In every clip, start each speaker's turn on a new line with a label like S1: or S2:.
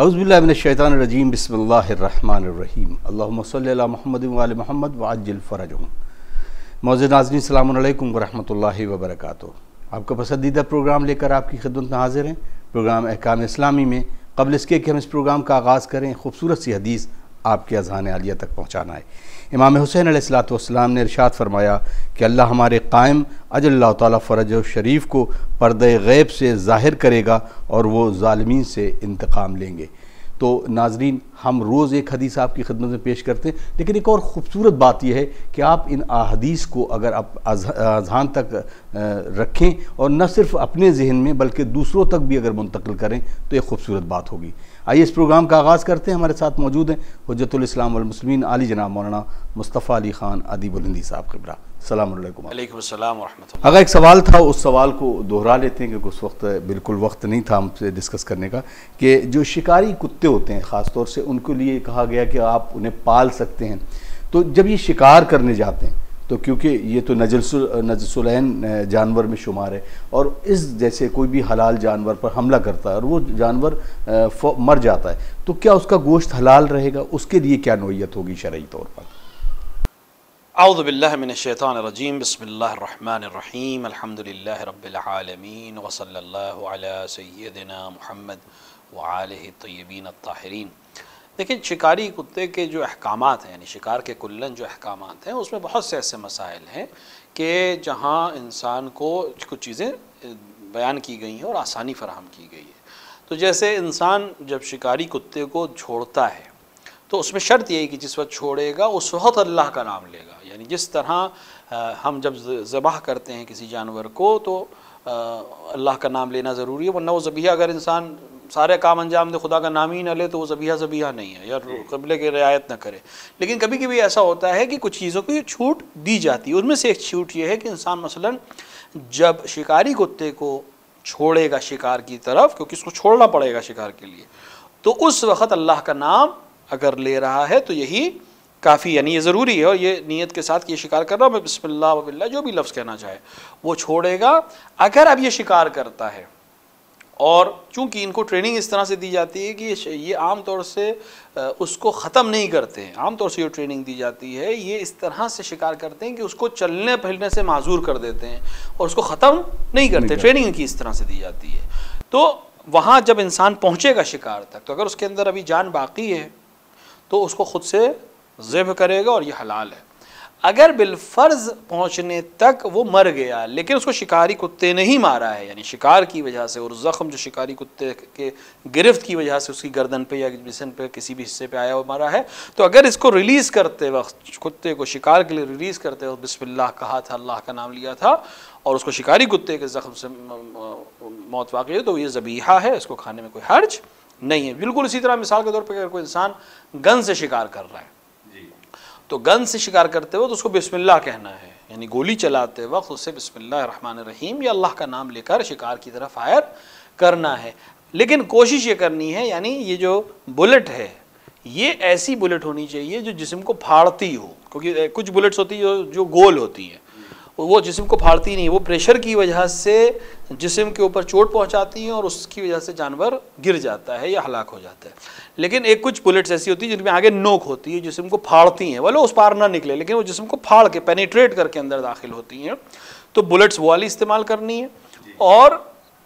S1: औज़ुबिल्लाहि मिनश्शैतानिर्रजीम बिस्मिल्लाहिर्रहमानिर्रहीम अल्लाहुम्मा सल्लि अला मुहम्मद व आलि मुहम्मद व अज्जिल फ़रजहुम। मौजूद नाज़रीन अस्सलामु अलैकुम व रहमतुल्लाहि व बरकातुहू। आपका पसंदीदा प्रोग्राम लेकर आपकी खिदमत में हाजिर हैं। प्रोग्राम अहकाम इस्लामी में क़ब्ल इसके कि हम इस प्रोग्राम का आगाज़ करें, खूबसूरत सी हदीस आपके अज़हान आलिया तक पहुँचाना है। इमाम हुसैन अलैहिस्सलातु वस्सलाम ने इरशाद फरमाया कि अल्लाह हमारे कायम अजल्लाहु ताला फ़रज शरीफ को पर्दे गैब से ज़ाहिर करेगा और वो ज़ालिमीन से इंतकाम लेंगे। तो नाज़रीन, हम रोज़ एक हदीस आपकी खिदमत में पेश करते हैं, लेकिन एक और ख़ूबसूरत बात यह है कि आप इन अहादीस को अगर आप अज़हान तक रखें और न सिर्फ अपने जहन में बल्कि दूसरों तक भी अगर मुंतकिल करें तो एक ख़ूबसूरत बात होगी। आइए इस प्रोग्राम का आगाज़ करते हैं। हमारे साथ मौजूद हैं हुज्जतुल इस्लाम वल मुस्लिमीन आली जनाब मौलाना मुस्तफ़ा अली ख़ान अदीबुल हिंदी साहब क़िबला। अस्सलामु अलैकुम।
S2: वालेकुम अस्सलाम व रहमतुल्लाह।
S1: अगर एक सवाल था, उस सवाल को दोहरा लेते हैं क्योंकि उस वक्त बिल्कुल वक्त नहीं था हमसे डिस्कस करने का, कि जो शिकारी कुत्ते होते हैं ख़ास तौर से उनके लिए कहा गया कि आप उन्हें पाल सकते हैं। तो जब ये शिकार करने जाते हैं तो क्योंकि ये तो नजसुलैन जानवर में शुमार है और इस जैसे कोई भी हलाल जानवर पर हमला करता है और वो जानवर मर जाता है, तो क्या उसका गोश्त हलाल रहेगा? उसके लिए क्या नौयत होगी शरई तौर पर?
S2: औज़ु बिल्लाहि मिनश्शैतानिर्रजीम बिस्मिल्लाहिर्रहमानिर्रहीम अल्हम्दुलिल्लाहि रब्बिल आलमीन व सल्लल्लाहु अला सय्यिदिना मुहम्मद व आलिहि तय्यबीन अत्ताहिरीन। देखिए, शिकारी कुत्ते के जो अहकामात हैं, यानी शिकार के कुल्लन जो अहकामात हैं, उसमें बहुत से ऐसे मसाइल हैं कि जहाँ इंसान को कुछ चीज़ें बयान की गई हैं और आसानी फराहम की गई है। तो जैसे इंसान जब शिकारी कुत्ते को छोड़ता है तो उसमें शर्त यही कि जिस वक्त छोड़ेगा उस वक्त अल्लाह का नाम लेगा। यानी जिस तरह हम जब ज़बाह करते हैं किसी जानवर को तो अल्लाह का नाम लेना ज़रूरी है, वरना वो ज़बीहा अगर इंसान सारे काम अंजाम दे खुदा का नाम ही न ले तो वो ज़बीहा नहीं है या क़िबले की रियायत न करे। लेकिन कभी कभी ऐसा होता है कि कुछ चीज़ों की छूट दी जाती है। उनमें से एक छूट ये है कि इंसान मसलन जब शिकारी कुत्ते को छोड़ेगा शिकार की तरफ, क्योंकि उसको छोड़ना पड़ेगा शिकार के लिए, तो उस वक़्त अल्लाह का नाम अगर ले रहा है तो यही काफ़ी, यानी ये ज़रूरी है। और ये नीयत के साथ कि ये शिकार कर रहा हूँ मैं, बिस्मिल्लाह व बिल्लाह जो भी लफ्ज़ कहना चाहे वो छोड़ेगा। अगर अब ये शिकार करता है और चूँकि इनको ट्रेनिंग इस तरह से दी जाती है कि ये आम तौर से उसको ख़त्म नहीं करते हैं, आम तौर से ये ट्रेनिंग दी जाती है, ये इस तरह से शिकार करते हैं कि उसको चलने फिरने से माजूर कर देते हैं और उसको ख़त्म नहीं करते। ट्रेनिंग इनकी इस तरह से दी जाती है। तो वहाँ जब इंसान पहुँचेगा शिकार तक, तो अगर उसके अंदर अभी जान बाकी है तो उसको ख़ुद से ज़िब्ह करेगा और ये हलाल है। अगर बिलफ़र्ज़ पहुँचने तक वो मर गया लेकिन उसको शिकारी कुत्ते ने ही मारा है, यानी शिकार की वजह से, और ज़ख़्म जो शिकारी कुत्ते के गिरफ्त की वजह से उसकी गर्दन पे या जिस्म पे किसी भी हिस्से पे आया वो मरा है, तो अगर इसको रिलीज़ करते वक्त, कुत्ते को शिकार के लिए रिलीज़ करते वक्त बिस्मिल्लाह कहा था, अल्लाह का नाम लिया था और उसको शिकारी कुत्ते के ज़ख़्म से मौत वाक़ई है, तो ये ज़बीहा है, इसको खाने में कोई हर्ज नहीं है। बिल्कुल इसी तरह मिसाल के तौर पर अगर कोई इंसान गन से शिकार कर रहा है तो गन से शिकार करते वक्त उसको बिस्मिल्लाह कहना है, यानी गोली चलाते वक्त उससे बिस्मिल्लाहिर्रहमानिर्रहीम या अल्लाह का नाम लेकर शिकार की तरफ फायर करना है। लेकिन कोशिश ये करनी है, यानी ये जो बुलेट है ये ऐसी बुलेट होनी चाहिए जो जिस्म को फाड़ती हो, क्योंकि कुछ बुलेट्स होती है जो गोल होती हैं, वो जिस्म को फाड़ती नहीं, वो प्रेशर की वजह से जिस्म के ऊपर चोट पहुंचाती हैं और उसकी वजह से जानवर गिर जाता है या हलाक हो जाता है। लेकिन एक कुछ बुलेट्स ऐसी होती है जिनमें आगे नोक होती है, जिस्म को फाड़ती हैं, भले उस पार ना निकले लेकिन वो जिस्म को फाड़ के पेनिट्रेट करके अंदर दाखिल होती हैं। तो बुलेट्स वो वाली इस्तेमाल करनी है और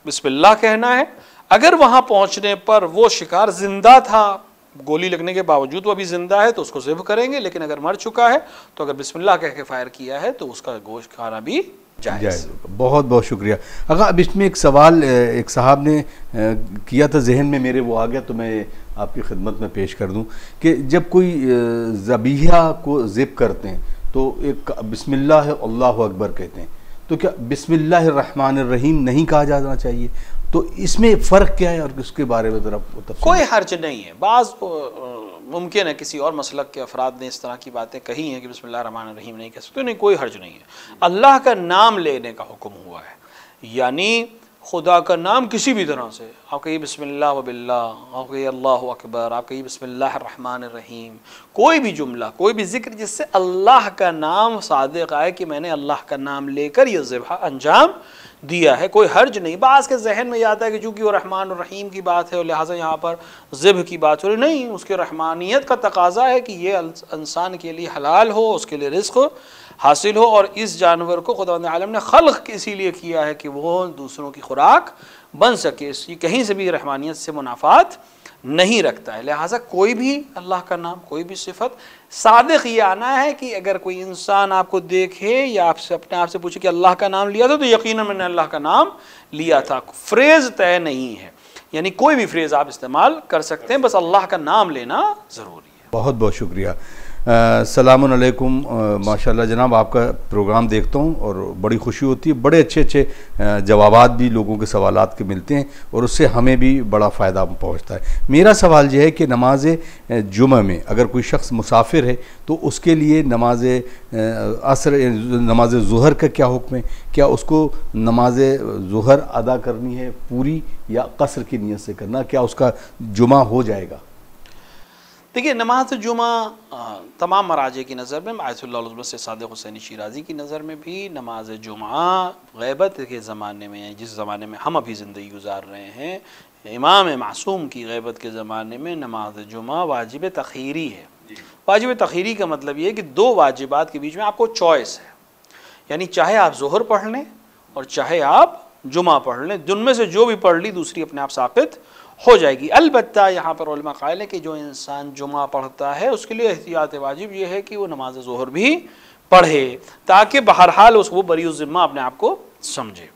S2: बिस्मिल्लाह कहना है। अगर वहाँ पहुँचने पर वो शिकार ज़िंदा था, गोली लगने के बावजूद वो अभी ज़िंदा है, तो उसको ज़िब्ह करेंगे। लेकिन अगर मर चुका है तो अगर बिस्मिल्लाह कह के फायर किया है तो उसका गोश्त खाना भी जायज़।
S1: बहुत बहुत शुक्रिया। अगर अब इसमें एक सवाल एक साहब ने किया था, जहन में मेरे वो आ गया तो मैं आपकी खिदमत में पेश कर दूं कि जब कोई ज़बीहा को ज़िब करते हैं तो एक बिस्मिल्लाह अल्लाहु अकबर कहते हैं, तो क्या बिस्मिल्लाहिर्रहमानिर्रहीम नहीं कहा जाना चाहिए? तो इसमें फ़र्क क्या है और उसके बारे में ज़रा
S2: कोई हर्ज नहीं है। बाज़ मुमकिन है किसी और मसलक के अफराद ने इस तरह की बातें कही हैं कि बिस्मिल्लाहिर्रहमानिर्रहीम नहीं कह सकते, नहीं, कोई हर्ज नहीं है। अल्लाह का नाम लेने का हुक्म हुआ है, यानी खुदा का नाम किसी भी तरह से आप कहिए बिस्मिल्लाह व बिल्लाह, आप कहिए अल्लाहु अकबर, आप कहिए बिस्मिल्लाहिर रहमानिर रहीम, कोई भी जुमला, कोई भी जिक्र जिससे अल्लाह का नाम सादिक आए कि मैंने अल्लाह का नाम लेकर यह ज़िब्ह अंजाम दिया है, कोई हर्ज नहीं। बाज़ के जहन में आता है कि चूँकि वो रहमान और रहीम की बात है और लिहाजा यहाँ पर ज़िब्ह की बात हो रही, नहीं, उसके रहमानियत का तकाजा है कि ये इंसान के लिए हलाल हो, उसके लिए रिज़्क़ हासिल हो, और इस जानवर को खुदावंद आलम ने खल्क़ इसीलिए किया है कि वो दूसरों की खुराक बन सके, इसकी कहीं से भी रहमानियत से मुनाफात नहीं रखता है। लिहाजा कोई भी अल्लाह का नाम, कोई भी सिफत सादिक ये आना है कि अगर कोई इंसान आपको देखे या आपसे अपने आप से पूछे कि अल्लाह का नाम लिया था, तो यकीनन मैंने अल्लाह का नाम लिया था। फ्रेज़ तय नहीं है, यानी कोई भी फ्रेज़ आप इस्तेमाल कर सकते हैं, बस अल्लाह का नाम लेना ज़रूरी है।
S1: बहुत बहुत शुक्रिया। सलामुन अलैकुम। माशाल्लाह जनाब, आपका प्रोग्राम देखता हूँ और बड़ी खुशी होती है, बड़े अच्छे अच्छे जवाबात भी लोगों के सवालात के मिलते हैं और उससे हमें भी बड़ा फ़ायदा पहुँचता है। मेरा सवाल यह है कि नमाज जुमा में अगर कोई शख्स मुसाफिर है तो उसके लिए नमाज असर, नमाज ज़ुहर का क्या हुक्म है? क्या उसको नमाज ज़ुहर अदा करनी है पूरी या कसर की नीयत से करना? क्या उसका जुमा हो जाएगा?
S2: देखिए, नमाज जुमा तमाम मराजे की नज़र में, आयतुल्लाह उल-उज़्मा सादिक़ हुसैनी शिराज़ी की नज़र में भी नमाज जुमा ग़ैबत के ज़माने में, जिस ज़माने में हम अभी ज़िंदगी गुजार रहे हैं, इमाम मासूम की ग़ैबत के ज़माने में नमाज जुमा वाजिब तख़ीरी है। वाजिब तख़ीरी का मतलब ये है कि दो वाजिबात के बीच में आपको चॉइस है, यानी चाहे आप ज़ुहर पढ़ लें और चाहे आप जुमा पढ़ लें, जिनमें से जो भी पढ़ ली दूसरी अपने आप साक़ित हो जाएगी। अलबत्ता यहाँ पर उलमा क़ाइल है कि जो इंसान जुमा पढ़ता है उसके लिए एहतियात वाजिब ये है कि वो नमाज ज़ुहर भी पढ़े, ताकि बहरहाल उसको बरीउज़ ज़िम्मा अपने आप को समझे।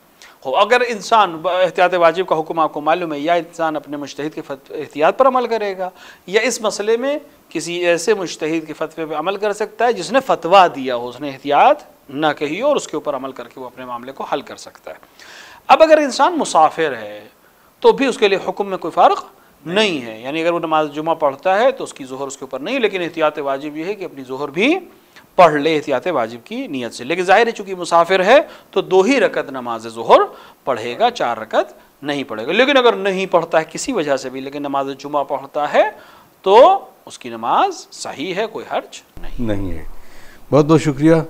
S2: हो, अगर इंसान एहतियात वाजिब का हुक्म आपको मालूम है, या इंसान अपने मुज्तहिद के एहतियात पर अमल करेगा, या इस मसले में किसी ऐसे मुज्तहिद के फतवे पर अमल कर सकता है जिसने फतवा दिया हो, उसने एहतियात ना कही हो, और उसके ऊपर अमल करके वो अपने मामले को हल कर सकता है। अब अगर इंसान मुसाफिर है तो भी उसके लिए हुक्म में कोई फ़र्क नहीं है, यानी अगर वो नमाज जुमा पढ़ता है तो उसकी ज़ुहर उसके ऊपर नहीं, लेकिन एहतियात वाजिब ये है कि अपनी ज़ुहर भी पढ़ ले एहतियात वाजिब की नीयत से। लेकिन ज़ाहिर है चूँकि मुसाफिर है तो 2 ही रकत नमाज ज़ुहर पढ़ेगा, 4 रकत नहीं पढ़ेगा। लेकिन अगर नहीं पढ़ता है किसी वजह से भी, लेकिन नमाज जुमा पढ़ता है तो उसकी नमाज सही है, कोई हर्ज नहीं
S1: है। बहुत बहुत शुक्रिया।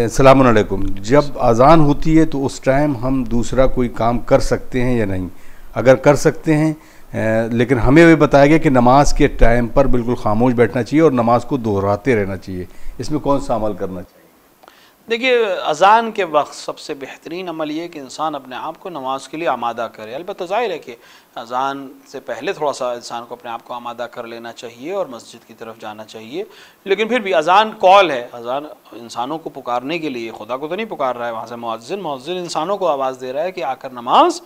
S1: सलामुन अलैकुम। जब अज़ान होती है तो उस टाइम हम दूसरा कोई काम कर सकते हैं या नहीं? अगर कर सकते हैं, लेकिन हमें भी बताया गया कि नमाज के टाइम पर बिल्कुल खामोश बैठना चाहिए और नमाज को दोहराते रहना चाहिए, इसमें कौन सा अमल करना चाहिए?
S2: देखिए, अज़ान के वक्त सबसे बेहतरीन अमल ये कि इंसान अपने आप को नमाज के लिए आमादा करे। अलबत्ता ज़ाहिर है कि अज़ान से पहले थोड़ा सा इंसान को अपने आप को आमादा कर लेना चाहिए और मस्जिद की तरफ जाना चाहिए, लेकिन फिर भी अज़ान कॉल है, अज़ान इंसानों को पुकारने के लिए, खुदा को तो नहीं पुकार रहा है वहाँ से मुअज्जिन इंसानों को आवाज़ दे रहा है कि आकर नमाज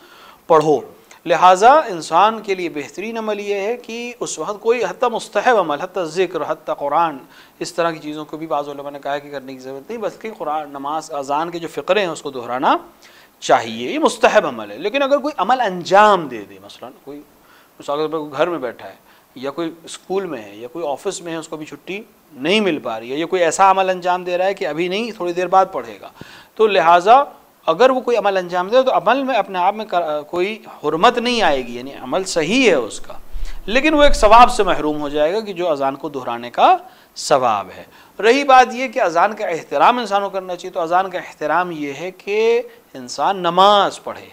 S2: पढ़ो। लिहाजा इंसान के लिए बेहतरीन अमल ये है कि उस वक्त कोई हत्ता मुस्तहब अमल, हत्ता ज़िक्र, हत्ता कुरान, इस तरह की चीज़ों को भी बाज़ उलमा ने कहा है कि करने की ज़रूरत नहीं, बल्कि कुरान, नमाज, अज़ान के जो फ़िक्रे हैं उसको दोहराना चाहिए, ये मुस्तहब अमल है। लेकिन अगर कोई अमल अंजाम दे दे, मसलन कोई घर में बैठा है या कोई स्कूल में है या कोई ऑफिस में है, उसको भी छुट्टी नहीं मिल पा रही है, या कोई ऐसा अमल अंजाम दे रहा है कि अभी नहीं थोड़ी देर बाद पढ़ेगा, तो लिहाजा अगर वो कोई अमल अंजाम दे तो अमल में अपने आप में कोई हुर्मत नहीं आएगी, यानी अमल सही है उसका, लेकिन वो एक सवाब से महरूम हो जाएगा कि जो अज़ान को दोहराने का सवाब है। रही बात ये कि अज़ान का एहतराम इंसान को करना चाहिए, तो अज़ान का एहतराम ये है कि इंसान नमाज पढ़े,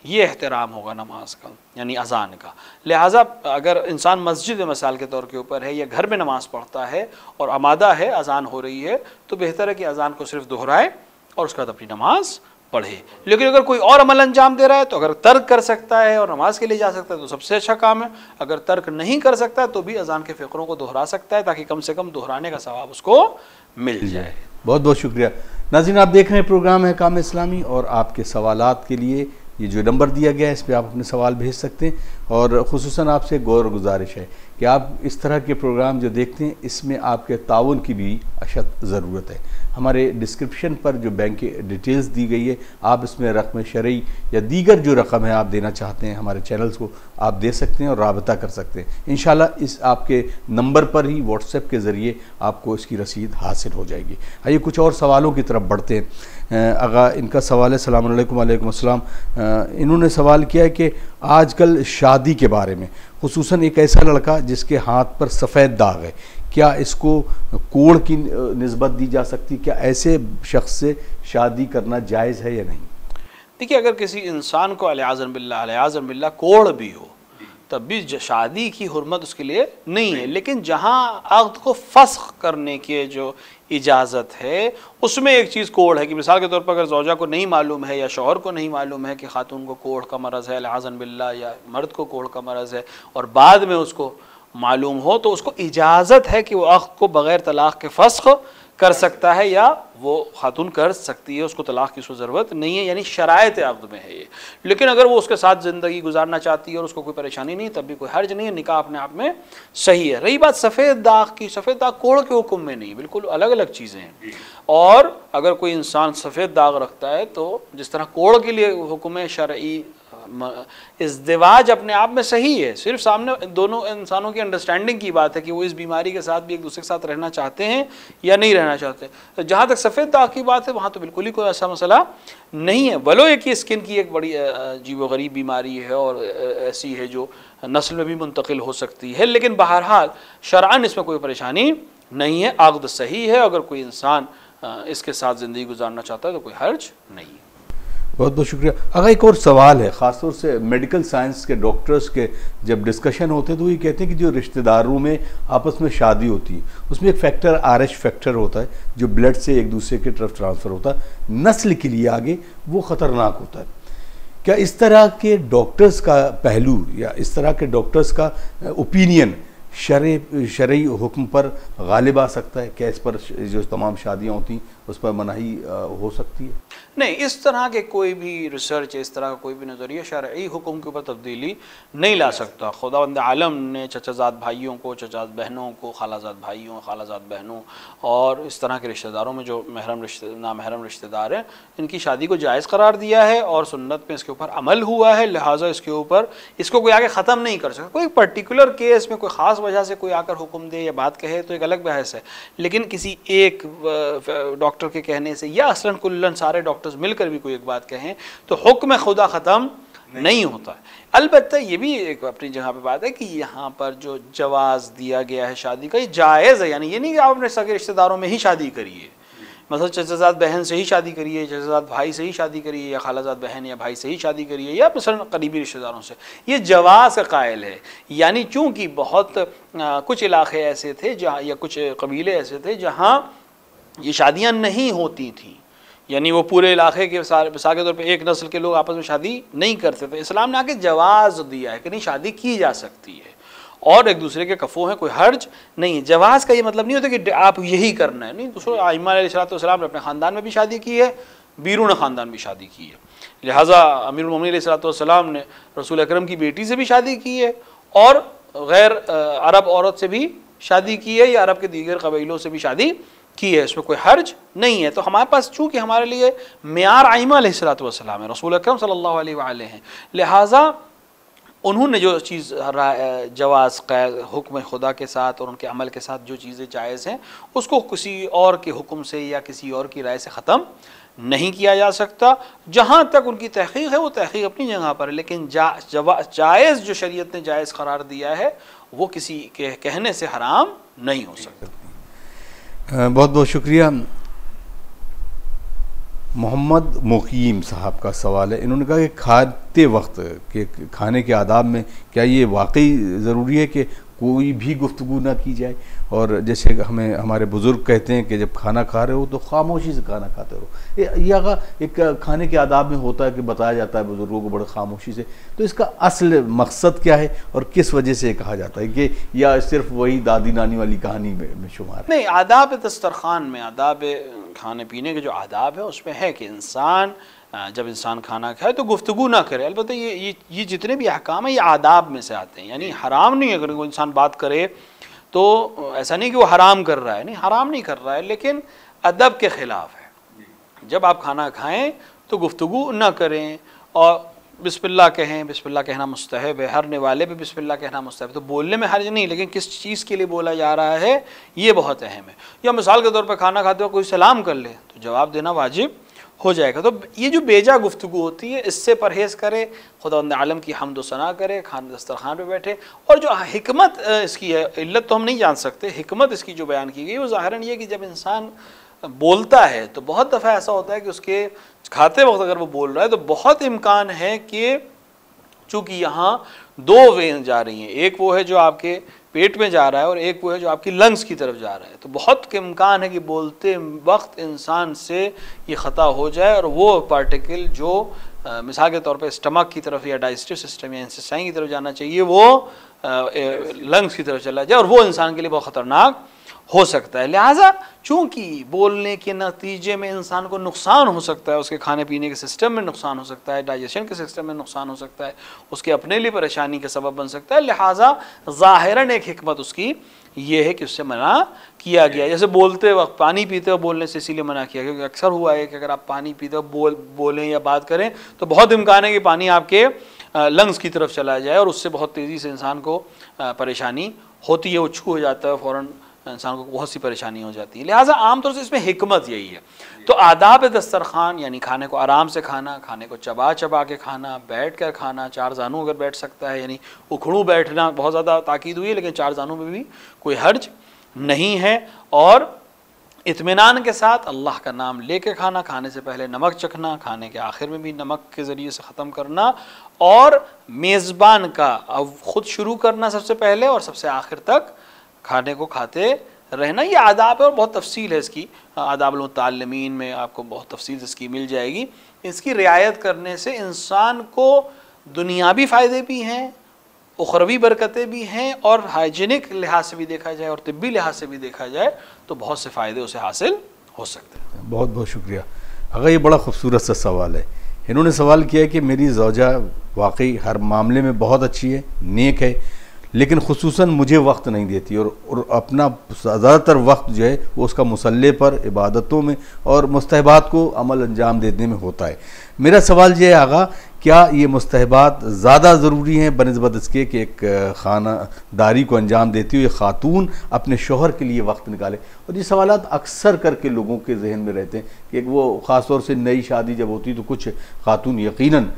S2: ये एहतराम होगा नमाज का, यानी अज़ान का। लिहाजा अगर इंसान मस्जिद मिसाल के तौर के ऊपर है या घर में नमाज पढ़ता है और आमादा है, अज़ान हो रही है, तो बेहतर है कि अज़ान को सिर्फ दोहराए और उसके बाद अपनी नमाज पढ़े। लेकिन अगर कोई और अमल अंजाम दे रहा है तो अगर तर्क कर सकता है और नमाज के लिए जा सकता है तो सबसे अच्छा काम है। अगर तर्क नहीं कर सकता है तो भी अज़ान के फ़िक्रों को दोहरा सकता है, ताकि कम से कम दोहराने का सवाब उसको मिल जाए।
S1: बहुत बहुत शुक्रिया। नाज़रीन, आप देख रहे हैं प्रोग्राम है काम इस्लामी, और आपके सवालात के लिए ये जो नंबर दिया गया है इस पर आप अपने सवाल भेज सकते हैं। और ख़ुसूसन आपसे गौर गुजारिश है कि आप इस तरह के प्रोग्राम जो देखते हैं इसमें आपके ताउन की भी अशद ज़रूरत है। हमारे डिस्क्रिप्शन पर जो बैंक की डिटेल्स दी गई है, आप इसमें रकम शरई या दीगर जो रकम है आप देना चाहते हैं हमारे चैनल्स को आप दे सकते हैं और राबता कर सकते हैं। इंशाल्लाह इस आपके नंबर पर ही व्हाट्सएप के ज़रिए आपको इसकी रसीद हासिल हो जाएगी। आइए कुछ और सवालों की तरफ बढ़ते हैं। आगा इनका सवाल है, सलाम अलैकुम। वालेकुम अस्सलाम। इन्होंने सवाल किया है कि आजकल शादी के बारे में, खुसूसन एक ऐसा लड़का जिसके हाथ पर सफ़ेद दाग है, क्या इसको कोढ़ की निस्बत दी जा सकती? क्या ऐसे शख्स से शादी करना जायज़ है या नहीं?
S2: देखिए, अगर किसी इंसान को अलियाज़न बिल्लाह कोढ़ भी हो तब भी शादी की हुर्मत उसके लिए नहीं है। लेकिन जहाँ अक़्द को फस्ख़ करने की जो इजाज़त है उसमें एक चीज़ कोढ़ है कि मिसाल के तौर पर अगर ज़ौजा को नहीं मालूम है या शौहर को नहीं मालूम है कि ख़ातून को कोढ़ का मरज़ है अलियाज़न बिल्लाह, या मर्द को कोढ़ का मरज़ है और बाद में उसको मालूम हो, तो उसको इजाज़त है कि वो अक़्द को बग़ैर तलाक़ के फ़स्ख़ कर सकता है या वो खातून कर सकती है, उसको तलाक़ की ज़रूरत नहीं है, यानी शराइत अक़्द में है ये। लेकिन अगर वो उसके साथ ज़िंदगी गुजारना चाहती है और उसको कोई परेशानी नहीं, तब भी कोई हर्ज नहीं है, निकाह अपने आप में सही है। रही बात सफ़ेद दाग की, सफ़ेद दाग कोढ़ के हुक्म में नहीं, बिल्कुल अलग अलग चीज़ें हैं। और अगर कोई इंसान सफ़ेद दाग रखता है तो जिस तरह कोढ़ के लिए हुक्म है शरई, इज़्दिवाज अपने आप में सही है, सिर्फ सामने दोनों इंसानों की अंडरस्टैंडिंग की बात है कि वो इस बीमारी के साथ भी एक दूसरे के साथ रहना चाहते हैं या नहीं रहना चाहते। तो जहाँ तक सफ़ेद दाग की बात है वहाँ तो बिल्कुल ही कोई ऐसा मसला नहीं है। वलो एक स्किन की एक बड़ी अजीब व गरीब बीमारी है और ऐसी है जो नस्ल में भी मुंतकिल हो सकती है, लेकिन बहरहाल शरअन इसमें कोई परेशानी नहीं है, अक़्द सही है। अगर कोई इंसान इसके साथ ज़िंदगी गुजारना चाहता है तो कोई हर्ज नहीं है।
S1: बहुत बहुत शुक्रिया। अगर एक और सवाल है, ख़ासतौर से मेडिकल साइंस के डॉक्टर्स के जब डिस्कशन होते हैं तो ये कहते हैं कि जो रिश्तेदारों में आपस में शादी होती है उसमें एक फैक्टर RH फैक्टर होता है जो ब्लड से एक दूसरे की तरफ ट्रांसफ़र होता है, नस्ल के लिए आगे वो ख़तरनाक होता है। क्या इस तरह के डॉक्टर्स का पहलू या इस तरह के डॉक्टर्स का ओपिनियन शरई हुक्म पर गालिब आ सकता है? क्या इस पर जो तमाम शादियाँ होती उस पर मनाही हो सकती है?
S2: नहीं, इस तरह के कोई भी रिसर्च, इस तरह का कोई भी नज़रिया शरई हुक्म के ऊपर तब्दीली नहीं ला सकता। खुदावंद आलम ने चचाजाद भाइयों को, चचाजाद बहनों को, खालाजाद भाइयों, खालाजाद बहनों और इस तरह के रिश्तेदारों में जो नामहरम रिश्तेदार हैं, इनकी शादी को जायज़ करार दिया है और सुन्नत में इसके ऊपर अमल हुआ है। लिहाजा इसके ऊपर इसको कोई आगे ख़त्म नहीं कर सकता। कोई पर्टिकुलर केस में कोई ख़ास वजह से कोई आकर हुक्म दे या बात कहे तो एक अलग बहस है, लेकिन किसी एक डॉक्टर के कहने से या असलन कुल्लन सारे डॉक्टर्स मिलकर भी कोई एक बात कहें तो हुक्म खुदा ख़त्म नहीं होता है। अलबत्ता ये भी एक अपनी जगह पे बात है कि यहाँ पर जो जवाज़ दिया गया है शादी का, ये जायज़ है। यानी ये नहीं कि आप अपने सगे रिश्तेदारों में ही शादी करिए, मतलब चचाजाद बहन से ही शादी करिए, चचाजाद भाई से ही शादी करिए, या खालाजाद बहन या भाई से ही शादी करिए, या मसलन करीबी रिश्तेदारों से। ये जवाज़ का कायल है। यानी चूँकि बहुत कुछ इलाके ऐसे थे जहाँ, या कुछ कबीले ऐसे थे जहाँ ये शादियाँ नहीं होती थी, यानी वो पूरे इलाके के मिसाल के तौर पे एक नस्ल के लोग आपस में शादी नहीं करते थे। इस्लाम ने आके जवाज़ दिया है कि नहीं, शादी की जा सकती है और एक दूसरे के कफ़ो हैं, कोई हर्ज नहीं है। जवाज़ का ये मतलब नहीं होता कि आप यही करना है, नहीं। दूसरों आइम्मा अलैहिस्सलाम ने अपने ख़ानदान में भी शादी की है, बीरून ख़ानदान भी शादी की है। लिहाजा अमीरुल मोमिनीन अलैहिस्सलाम ने रसूल अकरम की बेटी से भी शादी की है और गैर अरब औरत से भी शादी की है या अरब के दीगर कबीलों से भी शादी की है, इसमें कोई हर्ज नहीं है। तो हमारे पास चूँकि हमारे लिए मियार आइम्मा अलैहिस्सलाम है, रसूल अकरम सल्लल्लाहु अलैहि वसल्लम हैं, लिहाजा उन्होंने जो चीज़ जवाज़ हुक्म खुदा के साथ और उनके अमल के साथ जो चीज़ें जायज़ हैं उसको किसी और के हुक्म से या किसी और की राय से ख़त्म नहीं किया जा सकता। जहाँ तक उनकी तहक़ीक़ है वो तहक़ीक़ अपनी जगह पर है, लेकिन जायज़ जो शरीयत ने जायज़ करार दिया है वो किसी के कहने से हराम नहीं हो सकता।
S1: बहुत बहुत शुक्रिया। मोहम्मद मुकीम साहब का सवाल है, इन्होंने कहा कि खाते वक्त के खाने के आदाब में क्या ये वाकई ज़रूरी है कि कोई भी गुफ्तगू ना की जाए? और जैसे हमें हमारे बुज़ुर्ग कहते हैं कि जब खाना खा रहे हो तो खामोशी से खाना खाते रहो, ये अगर एक खाने के आदाब में होता है कि बताया जाता है बुज़ुर्गों को बड़े खामोशी से, तो इसका असल मकसद क्या है और किस वजह से कहा जाता है कि या सिर्फ वही दादी नानी वाली कहानी में शुमार?
S2: नहीं, आदाब दस्तरखान में, आदाब खाने पीने के जो आदाब है उसमें है कि इंसान जब इंसान खाना खाए तो गुफ्तगू ना करे। अलबत्ता ये जितने भी अहकाम है ये आदाब में से आते हैं, यानी हराम नहीं है। अगर कोई इंसान बात करे तो ऐसा नहीं कि वो हराम कर रहा है, नहीं हराम नहीं कर रहा है, लेकिन अदब के ख़िलाफ़ है। जब आप खाना खाएं तो गुफ्तगू ना करें और बिस्मिल्लाह कहें। बिस्मिल्लाह कहना मुस्तहब है, हर निवाले पे बिस्मिल्लाह कहना मुस्तहब है। तो बोलने में हर्ज नहीं, लेकिन किस चीज़ के लिए बोला जा रहा है ये बहुत अहम है। या मिसाल के तौर पर खाना खाते हुए कोई सलाम कर ले तो जवाब देना वाजिब हो जाएगा। तो ये जो बेजा गुफ्तगू होती है इससे परहेज़ करे, खुदावंद आलम की हम्द व सना करे, खान दस्तरखान पे बैठे। और जो हिकमत इसकी है, इल्लत तो हम नहीं जान सकते, हिकमत इसकी जो बयान की गई वो ज़ाहिरन ये कि जब इंसान बोलता है तो बहुत दफ़ा ऐसा होता है कि उसके खाते वक्त अगर वो बोल रहा है तो बहुत इम्कान है कि चूँकि यहाँ दो वेन जा रही हैं, एक वो है जो आपके पेट में जा रहा है और एक वो है जो आपकी लंग्स की तरफ जा रहा है, तो बहुत इम्कान है कि बोलते वक्त इंसान से ये ख़ता हो जाए और वो पार्टिकल जो मिसाल के तौर पे स्टमक की तरफ या डाइजेस्टिव सिस्टम या इंटेस्टाइन की तरफ जाना चाहिए वो लंग्स की तरफ चला जाए और वो इंसान के लिए बहुत ख़तरनाक हो सकता है। लिहाजा चूँकि बोलने के नतीजे में इंसान को नुकसान हो सकता है, उसके खाने पीने के सिस्टम में नुकसान हो सकता है, डाइजेशन के सिस्टम में नुकसान हो सकता है, उसके अपने लिए परेशानी का सबब बन सकता है, लिहाजा ज़ाहिरन एक हिकमत उसकी ये है कि उससे मना किया गया। जैसे बोलते वक्त, पानी पीते हुए बोलने से इसीलिए मना किया गया क्योंकि अक्सर हुआ है कि अगर आप पानी पीते हुए बोलें या बात करें तो बहुत इम्कान है कि पानी आपके लंग्स की तरफ चला जाए और उससे बहुत तेज़ी से इंसान को परेशानी होती है, वो छू हो जाता है, फ़ौरन इंसान को बहुत सी परेशानी हो जाती है। लिहाजा आमतौर से इसमें हिकमत यही है। तो आदाब दस्तरखान यानी खाने को आराम से खाना, खाने को चबा चबा के खाना, बैठ कर खाना, चार जानू अगर बैठ सकता है, यानी उखड़ू बैठना बहुत ज़्यादा ताकीद हुई है, लेकिन चार जानू में भी कोई हर्ज नहीं है। और इत्मीनान के साथ अल्लाह का नाम लेके खाना, खाने से पहले नमक चखना, खाने के आखिर में भी नमक के ज़रिए से ख़त्म करना और मेज़बान का अब ख़ुद शुरू करना सबसे पहले और सबसे आखिर तक खाने को खाते रहना। ये आदाब है और बहुत तफसील है इसकी, आदाबुल मुतअल्लिमीन में आपको बहुत तफसील इसकी मिल जाएगी। इसकी रियायत करने से इंसान को दुनियावी फ़ायदे भी हैं, उखरवी बरकतें भी हैं और हाइजीनिक लिहाज से भी देखा जाए और तिब्बी लिहाज से भी देखा जाए तो बहुत से फ़ायदे उसे हासिल हो सकते हैं।
S1: बहुत बहुत शुक्रिया। अगर ये बड़ा खूबसूरत सा सवाल है, इन्होंने सवाल किया है कि मेरी ज़ौजा वाकई हर मामले में बहुत अच्छी है, नेक है, लेकिन खुसूसन मुझे वक्त नहीं देती और अपना ज़्यादातर वक्त जो है वो उसका मुसल्ले पर, इबादतों में और मुस्तहबात को अमल अंजाम देने में होता है। मेरा सवाल ये है आगा, क्या ये मुस्तहबात ज़्यादा ज़रूरी हैं बनिस्बत इसके कि एक खानादारी को अंजाम देती हुई खातून अपने शोहर के लिए वक्त निकाले? और ये सवालात अक्सर करके लोगों के जहन में रहते हैं कि वो ख़ास तौर से नई शादी जब होती तो कुछ खातून यकीनन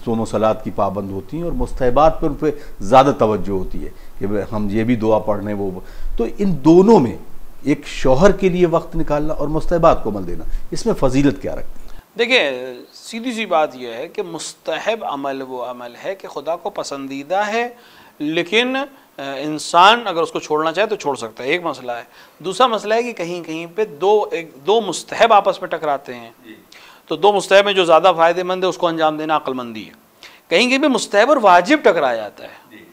S1: सोम सलात की पाबंद होती हैं और मुस्तहबात पर उन पर ज़्यादा तवज्जो होती है कि हम ये भी दुआ पढ़ लें वो। तो इन दोनों में एक शौहर के लिए वक्त निकालना और मुस्तहबात को अमल देना, इसमें फ़जीलत क्या रखती है?
S2: देखिए, सीधी सी बात यह है कि मुस्तहब अमल वो अमल है कि खुदा को पसंदीदा है, लेकिन इंसान अगर उसको छोड़ना चाहे तो छोड़ सकता है, एक मसला है। दूसरा मसला है कि कहीं कहीं पे दो मुस्तहब आपस में टकराते हैं, तो दो मुस्तहब में जो ज़्यादा फ़ायदेमंद है उसको अंजाम देना अक्लमंदी है। कहीं कहीं पे मुस्तहब और वाजिब टकरा जाता है,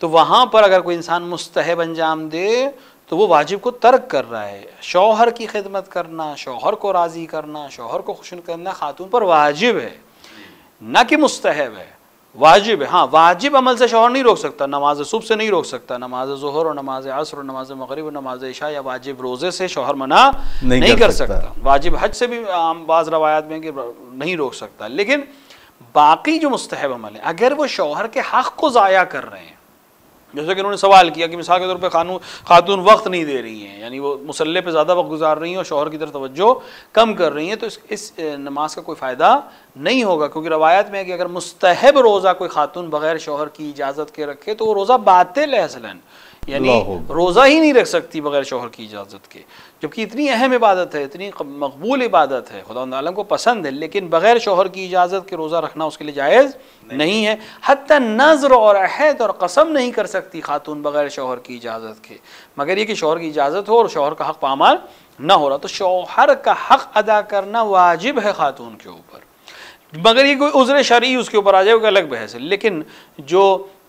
S2: तो वहाँ पर अगर कोई इंसान मुस्तहब अंजाम दे तो वो वाजिब को तर्क कर रहा है। शौहर की खिदमत करना, शौहर को राज़ी करना, शौहर को खुश करना खातून पर वाजिब है, ना कि मुस्तहब है, वाजिब है। हाँ, वाजिब अमल से शौहर नहीं रोक सकता, नमाज सुबह से नहीं रोक सकता, नमाज ज़ोहर और नमाज असर और नमाज मगरिब और नमाज इशा या वाजिब रोज़े से शौहर मना नहीं कर सकता। वाजिब हज से भी बाज़ रवायात में कि नहीं रोक सकता। लेकिन बाकी जो मुस्तहब अमल है, अगर वो शौहर के हक़ को ज़ाया कर रहे हैं, जैसे कि उन्होंने सवाल किया कि मिसाल के तौर पे खातून वक्त नहीं दे रही हैं, यानी वो मुसल्ले पे ज़्यादा वक्त गुजार रही हैं और शौहर की तरफ तवज्जो कम कर रही हैं, तो इस नमाज का कोई फ़ायदा नहीं होगा। क्योंकि रवायत में है कि अगर मुस्तहब रोज़ा कोई खातून बग़ैर शौहर की इजाज़त के रखे तो वो रोज़ा बातिल है असलन, यानी रोज़ा ही नहीं रख सकती बग़ैर शौहर की इजाज़त के, जबकि इतनी अहम इबादत है, इतनी मकबूल इबादत है, खुदा आलम को पसंद है, लेकिन बग़ैर शौहर की इजाज़त के रोज़ा रखना उसके लिए जायज़ नहीं है। हत्ता नज़र और अहद और कसम नहीं कर सकती खातून बग़ैर शौहर की इजाज़त के, मगर ये कि शौहर की इजाज़त हो और शौहर का हक़ पामाल ना हो रहा, तो शौहर का हक़ अदा करना वाजिब है खातून के ऊपर, मगर ये कोई उज़्र शरई उसके ऊपर आ जाए वो अलग बहस है। लेकिन जो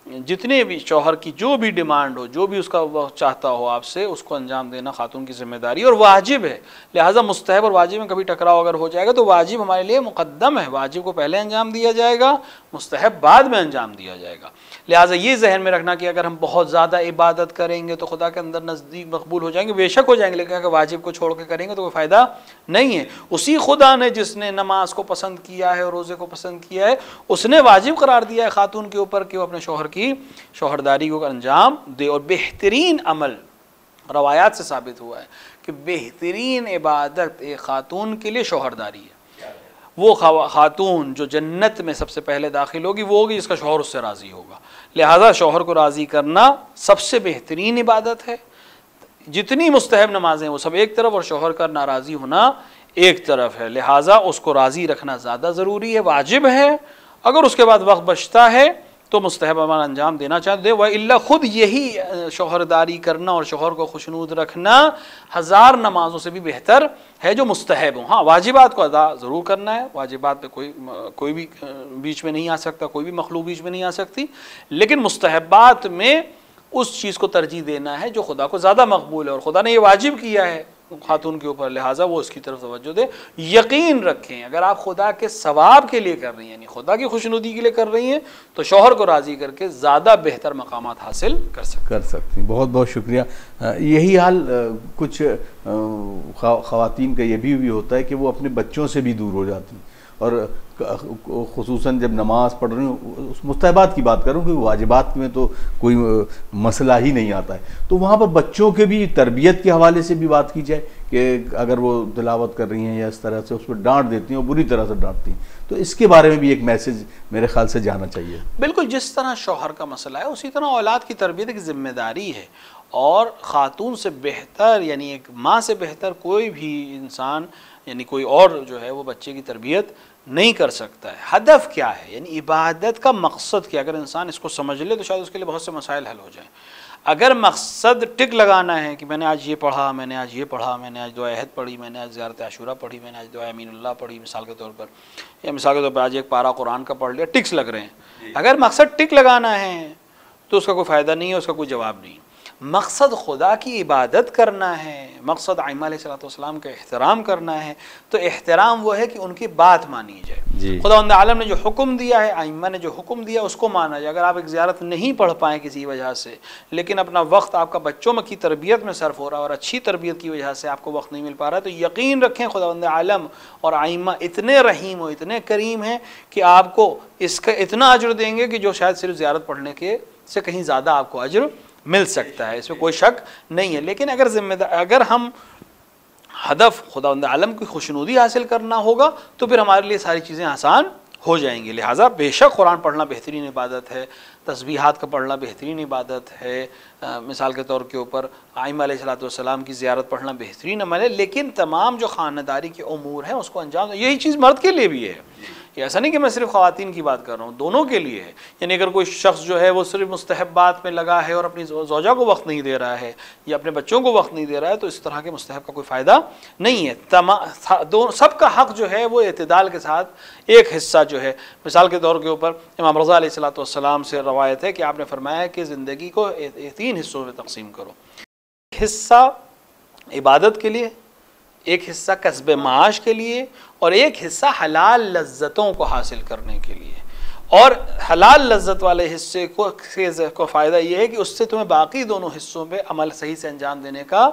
S2: जितने भी शौहर की जो भी डिमांड हो, जो भी उसका वह चाहता हो आपसे, उसको अंजाम देना खातून की जिम्मेदारी और वाजिब है। लिहाजा मुस्तहब और वाजिब में कभी टकराव अगर हो जाएगा तो वाजिब हमारे लिए मुकद्दम है, वाजिब को पहले अंजाम दिया जाएगा, मुस्तहब बाद में अंजाम दिया जाएगा। लिहाजा ये जहन में रखना कि अगर हम बहुत ज़्यादा इबादत करेंगे तो खुदा के अंदर नज़दीक मकबूल हो जाएंगे, बेशक हो जाएंगे, लेकिन अगर वाजिब को छोड़ के करेंगे तो कोई फ़ायदा नहीं है। उसी खुदा ने जिसने नमाज को पसंद किया है और रोज़े को पसंद किया है, उसने वाजिब करार दिया है खातून के ऊपर कि वो अपने शौहर की शौहरदारी को अंजाम दे। और बेहतरीन अमल रवायात से साबित हुआ है कि बेहतरीन इबादत एक खातून के लिए शौहरदारी है। वो खातून जो जन्नत में सबसे पहले दाखिल होगी वो होगी जिसका शौहर उससे राज़ी होगा। लिहाजा शौहर को राज़ी करना सबसे बेहतरीन इबादत है। जितनी मुस्तहब नमाजें वो सब एक तरफ और शौहर का नाराज़ी होना एक तरफ है। लिहाजा उसको राज़ी रखना ज़्यादा ज़रूरी है, वाजिब है। अगर उसके बाद वक्त बचता है तो मुस्तहब अमल अंजाम देना चाहते वह इल्ला खुद यही शौहरदारी करना और शौहर को खुशनूद रखना 1000 नमाजों से भी बेहतर है जो मुस्तहब हो। हाँ, वाजिबात को अदा ज़रूर करना है, वाजिबात पे कोई भी बीच में नहीं आ सकता, कोई भी मखलूक बीच में नहीं आ सकती, लेकिन मुस्तहबात में उस चीज़ को तरजीह देना है जो खुदा को ज़्यादा मकबूल है और खुदा ने ये वाजिब किया है खातून के ऊपर, लिहाजा वो उसकी तरफ तवज्जो दे। यकीन रखें अगर आप खुदा के सवाब के लिए कर रही हैं, यानी खुदा की खुशनुदी के लिए कर रही हैं, तो शौहर को राज़ी करके ज़्यादा बेहतर मकामात हासिल कर सकती हैं।
S1: बहुत बहुत शुक्रिया। यही हाल कुछ ख़वातीन का ये भी होता है कि वो अपने बच्चों से भी दूर हो जाती हैं, और खुसूसन जब नमाज़ पढ़ रही हूँ, उस मुस्तहबात की बात करूँ कि वाजिबात में तो कोई मसला ही नहीं आता है, तो वहाँ पर बच्चों के भी तरबियत के हवाले से भी बात की जाए कि अगर वो तिलावत कर रही हैं या इस तरह से उस पर डांट देती हैं और बुरी तरह से डांटती हैं, तो इसके बारे में भी एक मैसेज मेरे ख्याल से जाना चाहिए।
S2: बिल्कुल, जिस तरह शौहर का मसला है उसी तरह औलाद की तरबियत की जिम्मेदारी है, और ख़ातून से बेहतर यानी एक माँ से बेहतर कोई भी इंसान यानी कोई और जो है वो बच्चे की तरबियत नहीं कर सकता है। हदफ क्या है, यानी इबादत का मकसद क्या, अगर इंसान इसको समझ ले तो शायद उसके लिए बहुत से मसाइल हल हो जाएं। अगर मकसद टिक लगाना है कि मैंने आज ये पढ़ा, मैंने आज ये पढ़ा, मैंने आज दुआ अहद पढ़ी, मैंने आज ज़ियारत आशूरा पढ़ी, मैंने आज दुआ अमीनुल्लाह पढ़ी मिसाल के तौर पर, या मिसाल के तौर पर आज एक पारा कुरान का पढ़ लिया, टिक्स लग रहे हैं। अगर मकसद टिक लगाना है तो उसका कोई फ़ायदा नहीं है, उसका कोई जवाब नहीं। मकसद खुदा की इबादत करना है, मकसद आइम्मा अलैहिस्सलाम का एहतराम करना है, तो एहतराम वो है कि उनकी बात मानी जाए। खुदावंद आलम ने जो हुक्म दिया है, आइम्मा ने जो हुक्म दिया उसको माना जाए। अगर आप एक ज़ियारत नहीं पढ़ पाएँ किसी वजह से, लेकिन अपना वक्त आपका बच्चों में की तरबियत में सर्फ हो रहा है और अच्छी तरबियत की वजह से आपको वक्त नहीं मिल पा रहा है, तो यकीन रखें खुदावंद आलम और आइम्मा इतने रहीम और इतने करीम हैं कि आपको इसका इतना अजर देंगे कि जो शायद सिर्फ ज़ियारत पढ़ने के से कहीं ज़्यादा आपको अजर मिल सकता है, इसमें कोई शक नहीं है। लेकिन अगर हम हदफ खुदावंद आलम की खुशनुदी हासिल करना होगा तो फिर हमारे लिए सारी चीज़ें आसान हो जाएंगी। लिहाजा बेशक कुरान पढ़ना बेहतरीन इबादत है, तस्बीहात का पढ़ना बेहतरीन इबादत है, मिसाल के तौर के ऊपर आइम्मा अलैहिस्सलाम की ज़ियारत पढ़ना बेहतरीन अमल है, लेकिन तमाम जो ख़ानदारी के उमूर हैं उसको अंजाम, यही चीज़ मर्द के लिए भी है। ऐसा नहीं कि मैं सिर्फ ख़वातीन की बात कर रहा हूँ, दोनों के लिए है। यानी अगर कोई शख्स जो है वो सिर्फ मुस्तहबात में लगा है और अपनी ज़ौजा को वक्त नहीं दे रहा है या अपने बच्चों को वक्त नहीं दे रहा है, तो इस तरह के मुस्तहब का कोई फ़ायदा नहीं है। सबका हक़ जो है वो एतदाल के साथ एक हिस्सा जो है, मिसाल के तौर के ऊपर इमाम रज़ा अलैहिस्सलाम से रवायत है कि आपने फरमाया कि ज़िंदगी को 3 हिस्सों में तकसीम करो। हिस्सा इबादत के लिए, एक हिस्सा कसब माश के लिए, और एक हिस्सा हलाल लज्जतों को हासिल करने के लिए। और हलाल लज्जत वाले हिस्से को फ़ायदा ये है कि उससे तुम्हें बाकी दोनों हिस्सों पे अमल सही से अंजाम देने का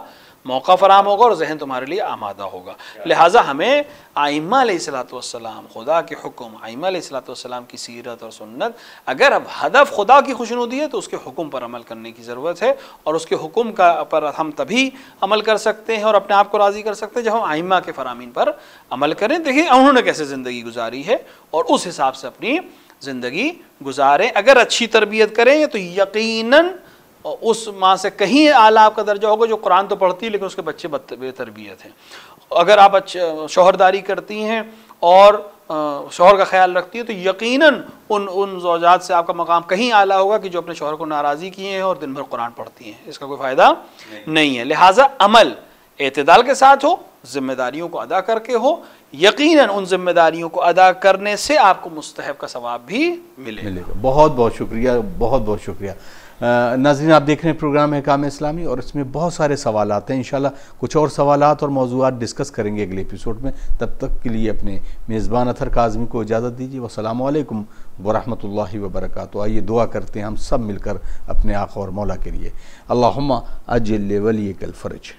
S2: मौका फराम होगा और जहन तुम्हारे लिए आमादा होगा। लिहाजा हमें आइम्मा अलैहिस्सलाम, खुदा के हुक्म, आइम्मा अलैहिस्सलाम की सीरत और सुन्नत, अगर अब हदफ खुदा की खुशनुदी है तो उसके हुक्म पर अमल करने की ज़रूरत है, और उसके हुक्म पर हम तभी अमल कर सकते हैं और अपने आप को राज़ी कर सकते हैं जब हम आइम्मा के फ़रामीन पर अमल करें। देखिए उन्होंने कैसे ज़िंदगी गुजारी है और उस हिसाब से अपनी ज़िंदगी गुजारें। अगर अच्छी तरबियत करेंगे तो यकीनन उस माँ से कहीं आला आपका दर्जा होगा जो कुरान तो पढ़ती है लेकिन उसके बच्चे बेतरबियत हैं। अगर आप शौहरदारी करती हैं और शौहर का ख्याल रखती है तो यकीनन उन ज़ौजात से आपका मकाम कहीं आला होगा कि जो अपने शौहर को नाराज़ी किए हैं और दिन भर कुरान पढ़ती हैं। इसका कोई फ़ायदा नहीं है। लिहाजा अमल एतदाल के साथ हो, जिम्मेदारियों को अदा करके हो, यकीनन उन जिम्मेदारियों को अदा करने से आपको मुस्तहब का सवाब भी मिलेगा।
S1: बहुत बहुत शुक्रिया, बहुत बहुत शुक्रिया। नाज़रीन, आप देख रहे हैं प्रोग्राम अहकाम इस्लामी और इसमें बहुत सारे सवालात हैं। इंशाल्लाह कुछ और सवालात और मौज़ूआत डिस्कस करेंगे अगले एपिसोड में। तब तक के लिए अपने मेज़बान अतहर काज़मी को इजाज़त दीजिए। वस्सलामु अलैकुम वरहमतुल्लाहि वबरकातुहू। आइए दुआ करते हैं हम सब मिलकर अपने आक़ा और मौला के लिए। अल्लाहुम्मा अज्जिल लिवलियकल फ़रज।